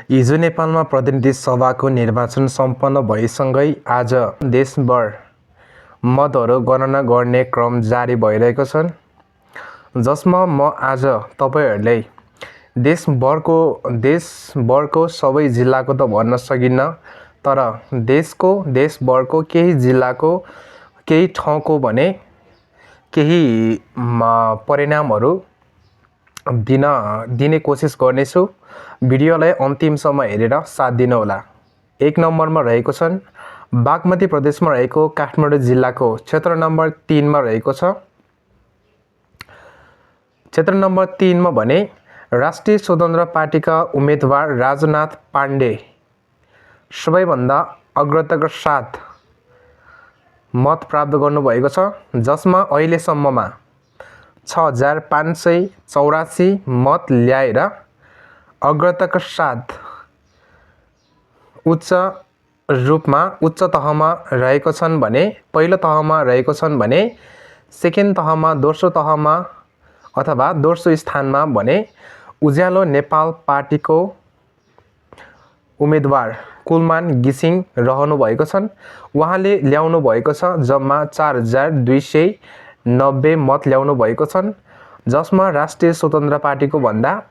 हिजो नेपालमा प्रतिनिधि सभाको निर्वाचन सम्पन्न भएसँगै आज देशभर मतहरू गणना गर्ने क्रम जारी भइरहेको छ, जसमा म आज तपाईहरुलाई देशभरको सबै जिल्लाको त भन्न सकिन्न, तर देशभरको केही जिल्लाको केही ठाउँको भने केही परिणामहरू दिने कोसिस गर्नेछु। भिडियोलाई अन्तिमसम्म हेरेर साथ दिनुहोला। 1 नम्बरमा रहेको छन् बागमती प्रदेशमा रहेको काठमाडौँ जिल्लाको क्षेत्र नम्बर 3 मा रहेको छ। क्षेत्र नम्बर 3 मा भने राष्ट्रिय स्वतन्त्र पार्टीका उम्मेदवार राजनाथ पाण्डे सबैभन्दा अग्रताका साथ मत प्राप्त गर्नुभएको छ, जसमा अहिलेसम्ममा 6584 मत ल्याएर अग्रताका साथ उच्च तहमा रहेको छन् भने पहिलो तहमा रहेको छन् भने सेकेन्ड तहमा दोस्रो तहमा अथवा दोस्रो स्थानमा भने उज्यालो नेपाल पार्टीको उम्मेदवार कुलमान गिसिङ रहनु भएको छन्। उहाँले ल्याउनु भएको छ जम्मा 4290 मत ल्याउनु भएको छन्, जसमा राष्ट्रिय स्वतन्त्र पार्टीको भन्दा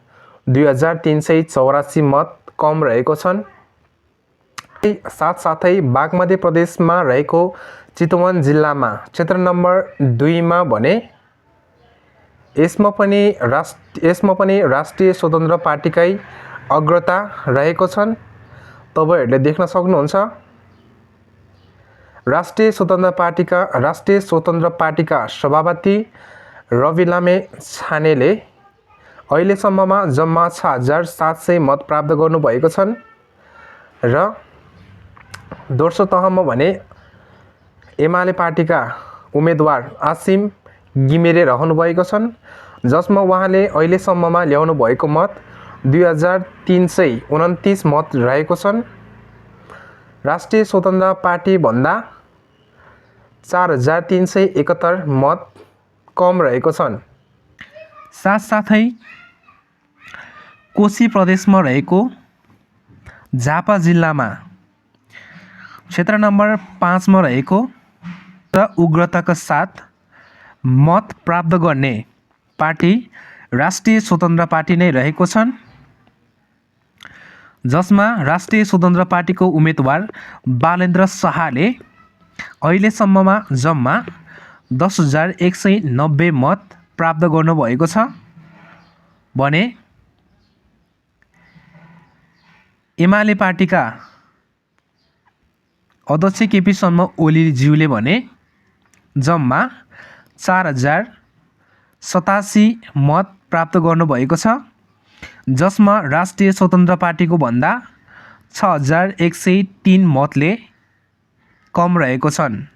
2384 मत कम रहेको छन्। साथसाथै बागमती प्रदेशमा रहेको चितवन जिल्लामा क्षेत्र नम्बर 2 मा भने यसमा पनि राष्ट्रिय स्वतन्त्र पार्टीकै अग्रता रहेको छन्। तपाईहरुले देख्न सक्नुहुन्छ राष्ट्रिय स्वतन्त्र पार्टीका सभापति रवि लामे छानेले अहिलेसम्ममा जम्मा 6700 मत प्राप्त गर्नुभएको छन् र दोस्रो तहमा भने एमाले पार्टीका उम्मेदवार आसिम गिमिरे रहनु भएको छन्, जसमा उहाँले अहिलेसम्ममा ल्याउनु भएको मत 2329 मत रहेको छन्। राष्ट्रिय स्वतन्त्र पार्टी भन्दा 4371 मत कम रहेको छन्। साथसाथै कोशी प्रदेशमा रहेको झापा जिल्लामा क्षेत्र नम्बर 5 मा रहेको र उग्रताका साथ मत प्राप्त गर्ने पार्टी राष्ट्रिय स्वतन्त्र पार्टी नै रहेको छन्, जसमा राष्ट्रिय स्वतन्त्र पार्टीको उम्मेदवार बालेन्द्र शाहले अहिलेसम्ममा जम्मा 10190 मत प्राप्त गर्नुभएको छ भने एमाले पार्टीका अध्यक्ष केपी शर्मा ओलीज्यूले भने जम्मा 4087 मत प्राप्त गर्नुभएको छ, जसमा राष्ट्रिय स्वतन्त्र पार्टीको भन्दा 6103 मतले कम रहेको छन्।